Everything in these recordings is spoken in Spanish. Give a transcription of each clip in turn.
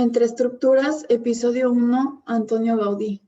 Entre estructuras, episodio 1, Antonio Gaudí.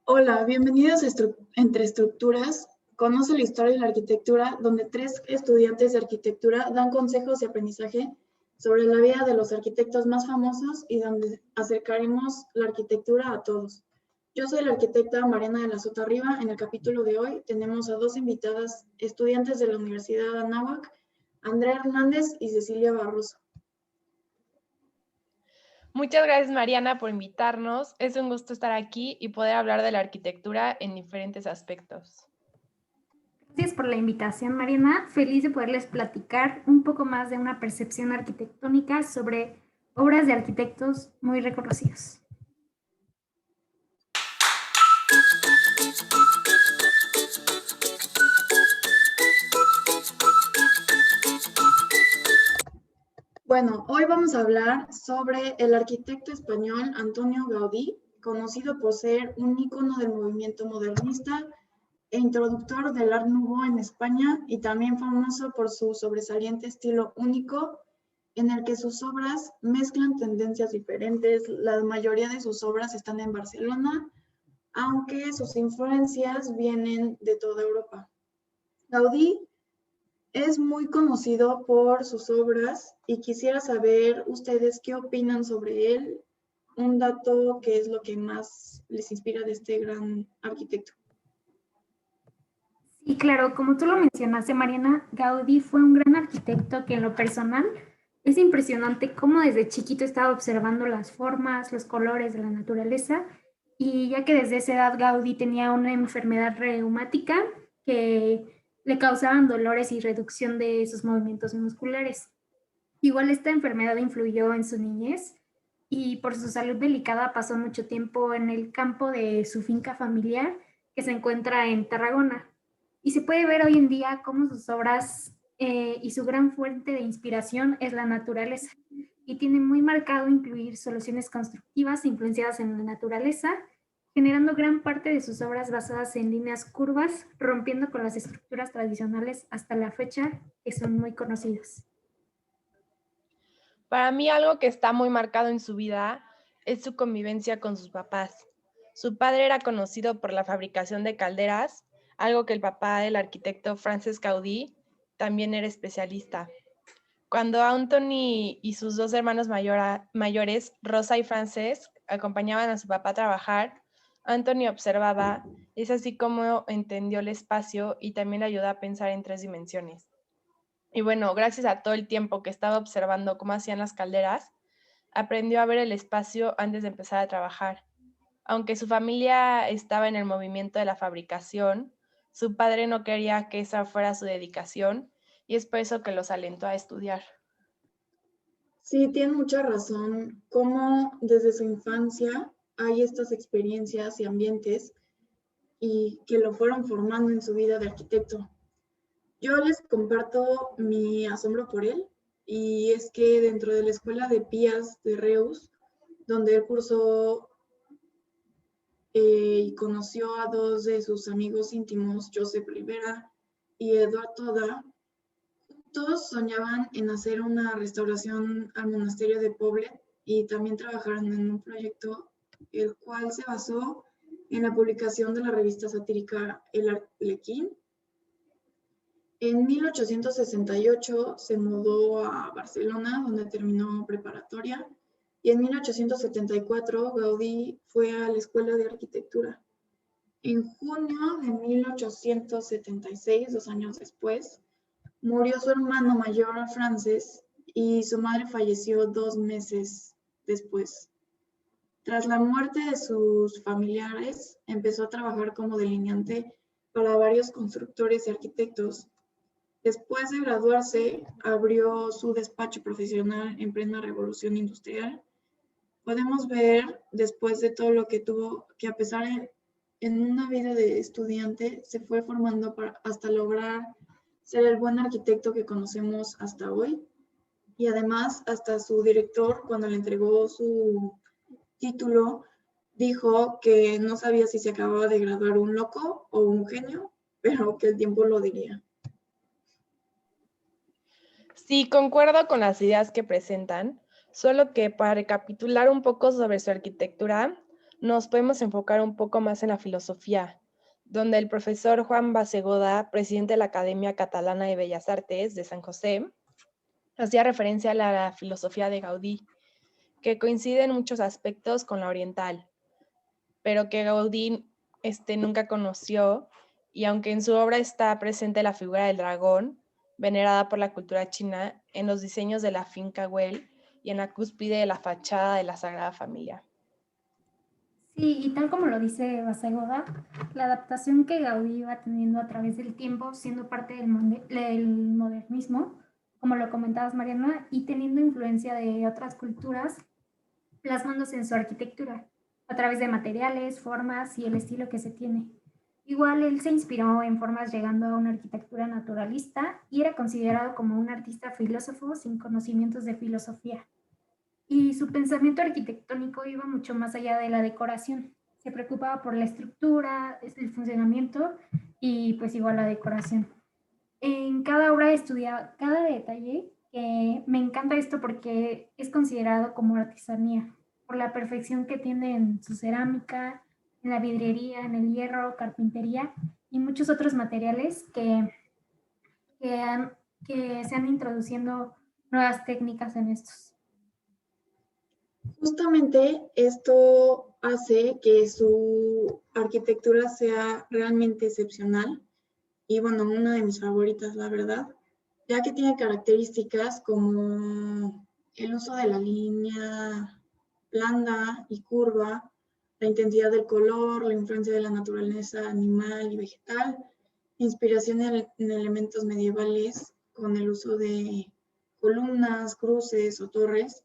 Hola, bienvenidos a Entre Estructuras. Conoce la historia de la arquitectura, donde 3 estudiantes de arquitectura dan consejos y aprendizaje sobre la vida de los arquitectos más famosos y donde acercaremos la arquitectura a todos. Yo soy la arquitecta Mariana de la Sota Riva. En el capítulo de hoy tenemos a 2 invitadas estudiantes de la Universidad de Anáhuac, Andrea Hernández y Cecilia Barroso. Muchas gracias, Mariana, por invitarnos. Es un gusto estar aquí y poder hablar de la arquitectura en diferentes aspectos. Gracias por la invitación, Mariana. Feliz de poderles platicar un poco más de una percepción arquitectónica sobre obras de arquitectos muy reconocidos. Bueno, hoy vamos a hablar sobre el arquitecto español Antonio Gaudí, conocido por ser un ícono del movimiento modernista e introductor del Art Nouveau en España, y también famoso por su sobresaliente estilo único, en el que sus obras mezclan tendencias diferentes. La mayoría de sus obras están en Barcelona, aunque sus influencias vienen de toda Europa. Gaudí es muy conocido por sus obras y quisiera saber ustedes qué opinan sobre él, un dato que es lo que más les inspira de este gran arquitecto. Sí, claro, como tú lo mencionaste, Mariana, Gaudí fue un gran arquitecto que en lo personal es impresionante cómo desde chiquito estaba observando las formas, los colores de la naturaleza, y ya que desde esa edad Gaudí tenía una enfermedad reumática que le causaban dolores y reducción de sus movimientos musculares. Igual esta enfermedad influyó en su niñez y por su salud delicada pasó mucho tiempo en el campo de su finca familiar que se encuentra en Tarragona. Y se puede ver hoy en día cómo sus obras y su gran fuente de inspiración es la naturaleza. Y tiene muy marcado incluir soluciones constructivas influenciadas en la naturaleza, generando gran parte de sus obras basadas en líneas curvas, rompiendo con las estructuras tradicionales hasta la fecha, que son muy conocidas. Para mí, algo que está muy marcado en su vida es su convivencia con sus papás. Su padre era conocido por la fabricación de calderas, algo que el papá del arquitecto Francesc Gaudí también era especialista. Cuando Anthony y sus 2 hermanos mayores, Rosa y Francesc, acompañaban a su papá a trabajar, Anthony observaba, es así como entendió el espacio y también le ayudó a pensar en 3 dimensiones. Y bueno, gracias a todo el tiempo que estaba observando cómo hacían las calderas, aprendió a ver el espacio antes de empezar a trabajar. Aunque su familia estaba en el movimiento de la fabricación, su padre no quería que esa fuera su dedicación y es por eso que los alentó a estudiar. Sí, tiene mucha razón, cómo desde su infancia hay estas experiencias y ambientes y que lo fueron formando en su vida de arquitecto. Yo les comparto mi asombro por él, y es que dentro de la escuela de Pías de Reus, donde él cursó y conoció a 2 de sus amigos íntimos, Josep Rivera y Eduard Toda, todos soñaban en hacer una restauración al monasterio de Poblet y también trabajaron en un proyecto el cual se basó en la publicación de la revista satírica El Arlequín. En 1868 se mudó a Barcelona, donde terminó preparatoria, y en 1874 Gaudí fue a la Escuela de Arquitectura. En junio de 1876, 2 años después, murió su hermano mayor, Frances, y su madre falleció 2 meses después. Tras la muerte de sus familiares, empezó a trabajar como delineante para varios constructores y arquitectos. Después de graduarse, abrió su despacho profesional en plena revolución industrial. Podemos ver, después de todo lo que tuvo, que a pesar en una vida de estudiante, se fue formando hasta lograr ser el buen arquitecto que conocemos hasta hoy. Y además, hasta su director, cuando le entregó su título, dijo que no sabía si se acababa de graduar un loco o un genio, pero que el tiempo lo diría. Sí, concuerdo con las ideas que presentan, solo que para recapitular un poco sobre su arquitectura, nos podemos enfocar un poco más en la filosofía, donde el profesor Juan Bassegoda, presidente de la Academia Catalana de Bellas Artes de San José, hacía referencia a la filosofía de Gaudí, que coincide en muchos aspectos con la oriental, pero que Gaudí nunca conoció, y aunque en su obra está presente la figura del dragón, venerada por la cultura china, en los diseños de la finca Güell y en la cúspide de la fachada de la Sagrada Familia. Sí, y tal como lo dice Bassegoda, la adaptación que Gaudí iba teniendo a través del tiempo, siendo parte del modernismo, como lo comentabas, Mariana, y teniendo influencia de otras culturas, plasmándose en su arquitectura, a través de materiales, formas y el estilo que se tiene. Igual él se inspiró en formas llegando a una arquitectura naturalista y era considerado como un artista filósofo sin conocimientos de filosofía. Y su pensamiento arquitectónico iba mucho más allá de la decoración. Se preocupaba por la estructura, el funcionamiento y pues igual la decoración. En cada obra estudiaba cada detalle, que me encanta esto porque es considerado como artesanía, por la perfección que tiene en su cerámica, en la vidriería, en el hierro, carpintería y muchos otros materiales que, han, que se han introduciendo nuevas técnicas en estos. Justamente esto hace que su arquitectura sea realmente excepcional y bueno, una de mis favoritas, la verdad, ya que tiene características como el uso de la línea blanda y curva, la intensidad del color, la influencia de la naturaleza animal y vegetal, inspiración en elementos medievales con el uso de columnas, cruces o torres,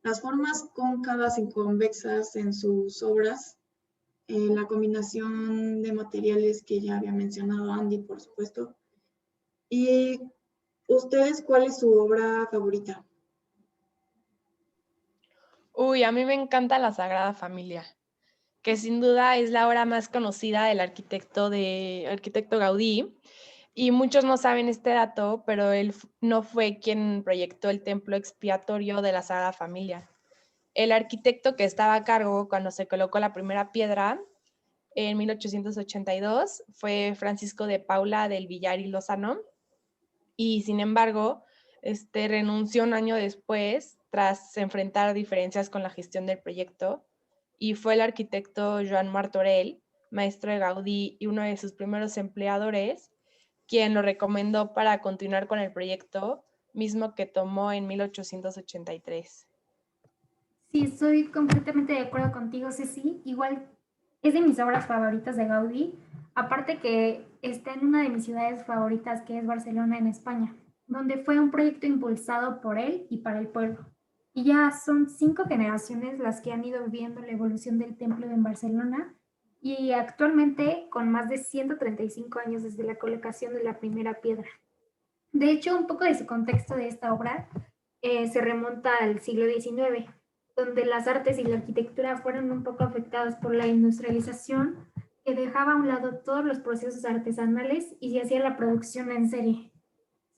las formas cóncavas y convexas en sus obras, la combinación de materiales que ya había mencionado Andy, por supuesto. ¿Y ustedes cuál es su obra favorita? Uy, a mí me encanta la Sagrada Familia, que sin duda es la obra más conocida del arquitecto Gaudí. Y muchos no saben este dato, pero él no fue quien proyectó el templo expiatorio de la Sagrada Familia. El arquitecto que estaba a cargo cuando se colocó la primera piedra en 1882 fue Francisco de Paula del Villar y Lozano, y sin embargo, renunció un año después tras enfrentar diferencias con la gestión del proyecto, y fue el arquitecto Joan Martorell, maestro de Gaudí y uno de sus primeros empleadores, quien lo recomendó para continuar con el proyecto, mismo que tomó en 1883. Sí, estoy completamente de acuerdo contigo, Ceci. Igual es de mis obras favoritas de Gaudí. Aparte que está en una de mis ciudades favoritas, que es Barcelona, en España, donde fue un proyecto impulsado por él y para el pueblo. Y ya son 5 generaciones las que han ido viendo la evolución del templo en Barcelona y actualmente con más de 135 años desde la colocación de la primera piedra. De hecho, un poco de su contexto de esta obra se remonta al siglo XIX, donde las artes y la arquitectura fueron un poco afectadas por la industrialización, que dejaba a un lado todos los procesos artesanales y se hacía la producción en serie.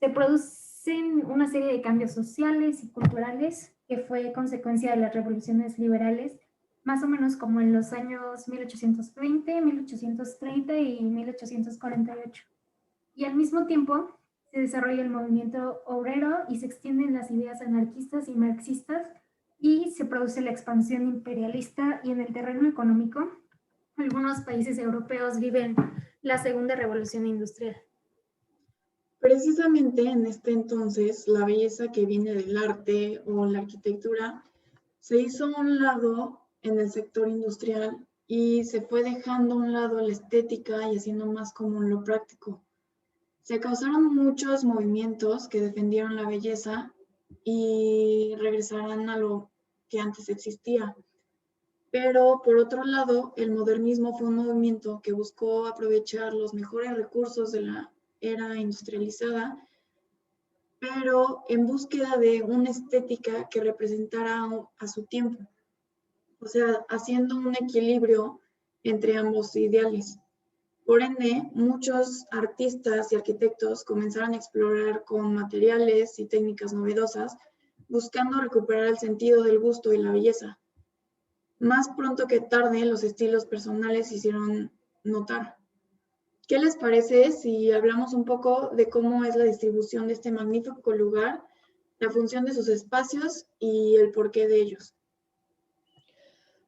Se producen una serie de cambios sociales y culturales que fue consecuencia de las revoluciones liberales, más o menos como en los años 1820, 1830 y 1848. Y al mismo tiempo se desarrolla el movimiento obrero y se extienden las ideas anarquistas y marxistas y se produce la expansión imperialista, y en el terreno económico algunos países europeos viven la segunda revolución industrial. Precisamente en este entonces, la belleza que viene del arte o la arquitectura se hizo a un lado en el sector industrial y se fue dejando a un lado la estética y haciendo más común lo práctico. Se causaron muchos movimientos que defendieron la belleza y regresarán a lo que antes existía. Pero por otro lado, el modernismo fue un movimiento que buscó aprovechar los mejores recursos de la era industrializada, pero en búsqueda de una estética que representara a su tiempo. o sea, haciendo un equilibrio entre ambos ideales. Por ende, muchos artistas y arquitectos comenzaron a explorar con materiales y técnicas novedosas, buscando recuperar el sentido del gusto y la belleza. Más pronto que tarde, los estilos personales se hicieron notar. ¿Qué les parece si hablamos un poco de cómo es la distribución de este magnífico lugar, la función de sus espacios y el porqué de ellos?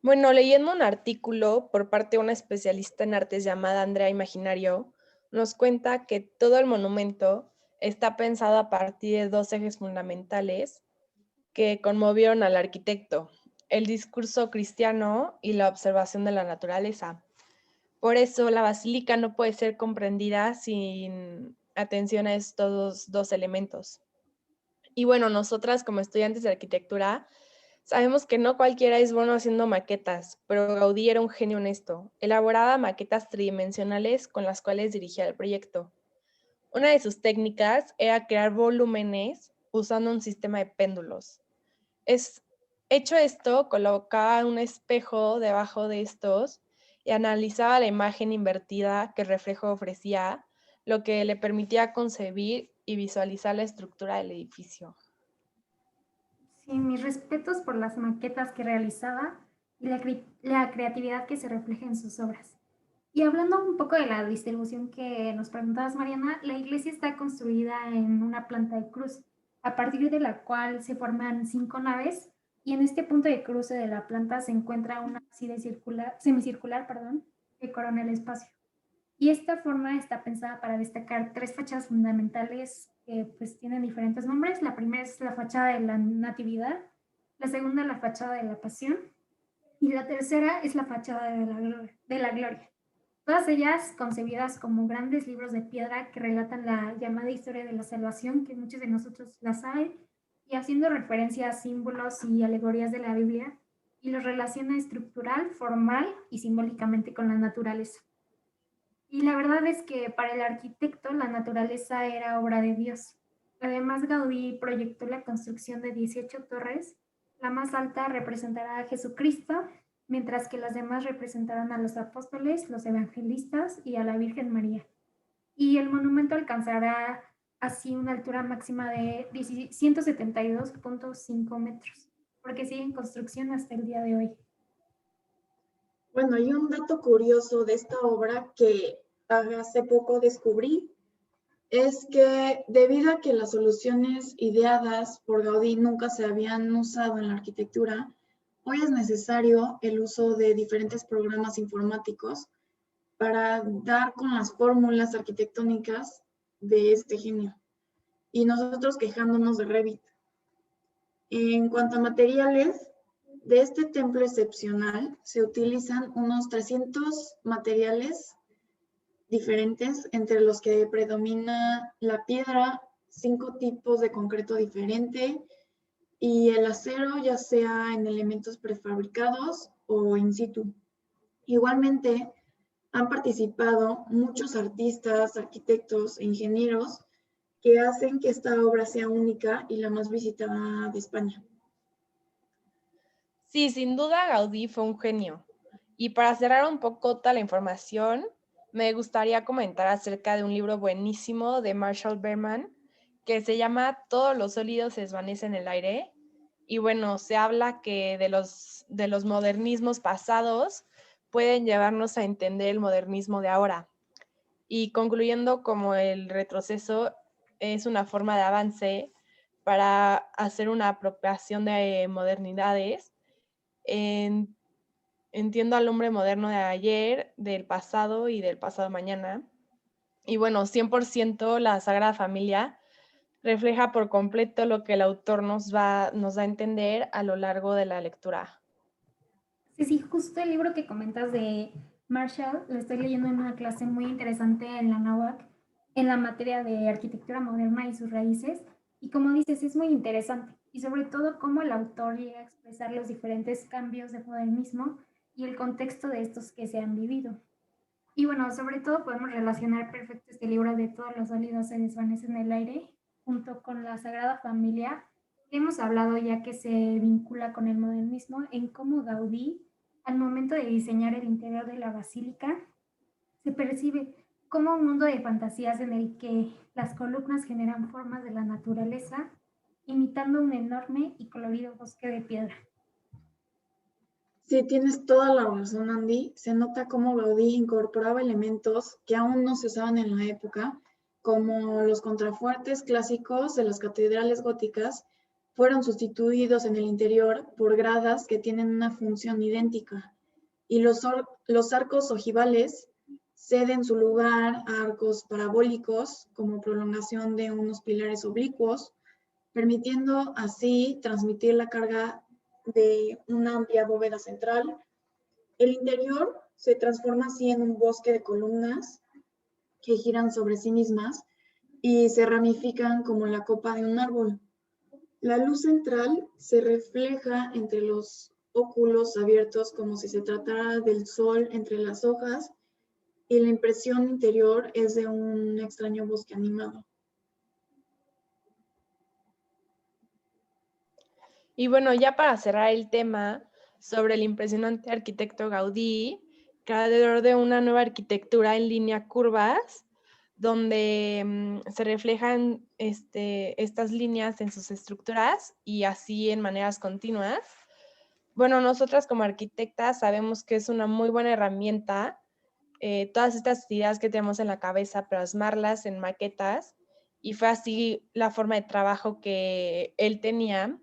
Bueno, leyendo un artículo por parte de una especialista en artes llamada Andrea Imaginario, nos cuenta que todo el monumento está pensado a partir de dos ejes fundamentales que conmovieron al arquitecto: el discurso cristiano y la observación de la naturaleza. Por eso la basílica no puede ser comprendida sin atención a estos dos elementos. Y bueno, nosotras como estudiantes de arquitectura sabemos que no cualquiera es bueno haciendo maquetas, pero Gaudí era un genio en esto. Elaboraba maquetas tridimensionales con las cuales dirigía el proyecto. Una de sus técnicas era crear volúmenes usando un sistema de péndulos. Hecho esto, colocaba un espejo debajo de estos y analizaba la imagen invertida que el reflejo ofrecía, lo que le permitía concebir y visualizar la estructura del edificio. Sí, mis respetos por las maquetas que realizaba y la creatividad que se refleja en sus obras. Y hablando un poco de la distribución que nos preguntabas, Mariana, la iglesia está construida en una planta de cruz, a partir de la cual se forman 5 naves, y en este punto de cruce de la planta se encuentra una ábside semicircular, que corona el espacio. Y esta forma está pensada para destacar 3 fachadas fundamentales que pues tienen diferentes nombres. La primera es la fachada de la Natividad, la segunda la fachada de la Pasión y la tercera es la fachada de la Gloria. Todas ellas concebidas como grandes libros de piedra que relatan la llamada historia de la salvación, que muchos de nosotros la saben, y haciendo referencia a símbolos y alegorías de la Biblia, y los relaciona estructural, formal y simbólicamente con la naturaleza. Y la verdad es que para el arquitecto la naturaleza era obra de Dios. Además, Gaudí proyectó la construcción de 18 torres. La más alta representará a Jesucristo, mientras que las demás representarán a los apóstoles, los evangelistas y a la Virgen María. Y el monumento alcanzará así una altura máxima de 172.5 metros, porque sigue en construcción hasta el día de hoy. Bueno, hay un dato curioso de esta obra que hace poco descubrí, es que debido a que las soluciones ideadas por Gaudí nunca se habían usado en la arquitectura, hoy es necesario el uso de diferentes programas informáticos para dar con las fórmulas arquitectónicas de este genio. Y nosotros quejándonos de Revit. En cuanto a materiales, de este templo excepcional se utilizan unos 300 materiales diferentes, entre los que predomina la piedra, 5 tipos de concreto diferente y el acero, ya sea en elementos prefabricados o in situ. Igualmente, han participado muchos artistas, arquitectos e ingenieros que hacen que esta obra sea única y la más visitada de España. Sí, sin duda Gaudí fue un genio. Y para cerrar un poco toda la información, me gustaría comentar acerca de un libro buenísimo de Marshall Berman que se llama Todos los sólidos se desvanecen en el aire. Y bueno, se habla que de los modernismos pasados pueden llevarnos a entender el modernismo de ahora. Y concluyendo como el retroceso es una forma de avance para hacer una apropiación de modernidades. En- Entiendo al hombre moderno de ayer, del pasado y del pasado mañana. Y bueno, 100% la Sagrada Familia refleja por completo lo que el autor nos da a entender a lo largo de la lectura. Sí, sí, justo el libro que comentas de Marshall lo estoy leyendo en una clase muy interesante en la NAWAC, en la materia de arquitectura moderna y sus raíces. Y como dices, es muy interesante. Y sobre todo cómo el autor llega a expresar los diferentes cambios de modernismo y el contexto de estos que se han vivido. Y bueno, sobre todo podemos relacionar perfecto este libro de Todos los sólidos se desvanecen en el aire, junto con la Sagrada Familia, Hemos hablado, ya que se vincula con el modernismo, en cómo Gaudí, al momento de diseñar el interior de la basílica, se percibe como un mundo de fantasías en el que las columnas generan formas de la naturaleza, imitando un enorme y colorido bosque de piedra. Sí, tienes toda la razón, Andy. Se nota cómo Gaudí incorporaba elementos que aún no se usaban en la época, como los contrafuertes clásicos de las catedrales góticas, fueron sustituidos en el interior por gradas que tienen una función idéntica, y los arcos ojivales ceden su lugar a arcos parabólicos como prolongación de unos pilares oblicuos, permitiendo así transmitir la carga de una amplia bóveda central. El interior se transforma así en un bosque de columnas que giran sobre sí mismas y se ramifican como la copa de un árbol. La luz central se refleja entre los óculos abiertos como si se tratara del sol entre las hojas, y la impresión interior es de un extraño bosque animado. Y bueno, ya para cerrar el tema sobre el impresionante arquitecto Gaudí, creador de una nueva arquitectura en línea curvas, donde se reflejan estas líneas en sus estructuras y así en maneras continuas. Bueno, nosotras como arquitectas sabemos que es una muy buena herramienta todas estas ideas que tenemos en la cabeza, plasmarlas en maquetas, y fue así la forma de trabajo que él tenía.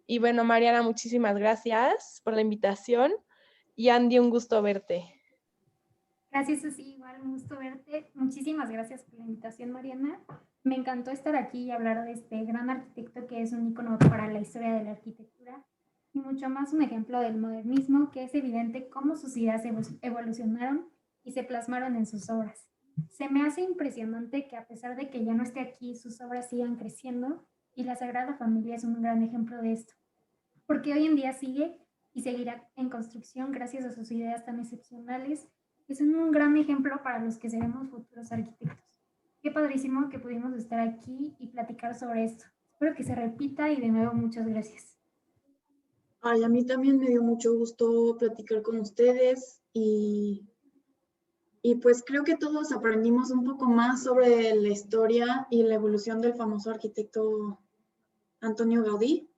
Y bueno, Mariana, muchísimas gracias por la invitación, y Andy, un gusto verte. Gracias, Susi, igual un gusto verte. Muchísimas gracias por la invitación, Mariana. Me encantó estar aquí y hablar de este gran arquitecto que es un ícono para la historia de la arquitectura y mucho más un ejemplo del modernismo, que es evidente cómo sus ideas evolucionaron y se plasmaron en sus obras. Se me hace impresionante que a pesar de que ya no esté aquí, sus obras sigan creciendo, y la Sagrada Familia es un gran ejemplo de esto, porque hoy en día sigue y seguirá en construcción gracias a sus ideas tan excepcionales, que son un gran ejemplo para los que seremos futuros arquitectos. Qué padrísimo que pudimos estar aquí y platicar sobre esto. Espero que se repita y de nuevo muchas gracias. Ay, a mí también me dio mucho gusto platicar con ustedes y pues creo que todos aprendimos un poco más sobre la historia y la evolución del famoso arquitecto Antonio Gaudí.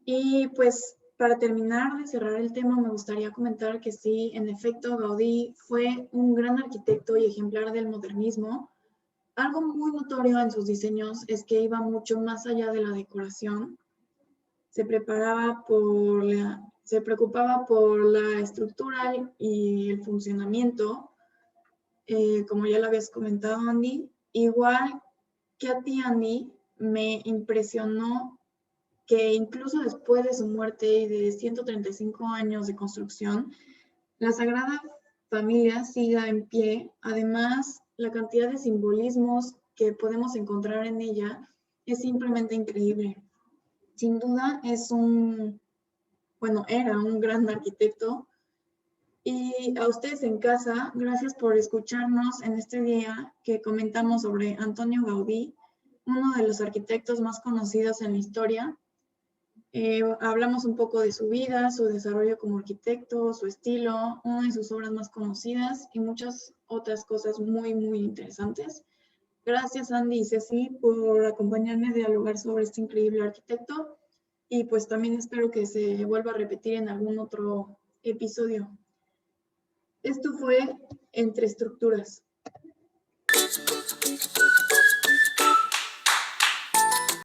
Y pues para terminar de cerrar el tema, me gustaría comentar que sí, en efecto, Gaudí fue un gran arquitecto y ejemplar del modernismo. Algo muy notorio en sus diseños es que iba mucho más allá de la decoración. Se preocupaba por la estructura y el funcionamiento, como ya lo habías comentado, Andy. Igual que a ti, Andy, me impresionó que incluso después de su muerte y de 135 años de construcción, la Sagrada Familia siga en pie. Además, la cantidad de simbolismos que podemos encontrar en ella es simplemente increíble. Sin duda era un gran arquitecto. Y a ustedes en casa, gracias por escucharnos en este día que comentamos sobre Antonio Gaudí, uno de los arquitectos más conocidos en la historia. Hablamos un poco de su vida, su desarrollo como arquitecto, su estilo, una de sus obras más conocidas y muchas otras cosas muy, muy interesantes. Gracias, Andy y Ceci, por acompañarme a dialogar sobre este increíble arquitecto, y pues también espero que se vuelva a repetir en algún otro episodio. Esto fue Entre Estructuras.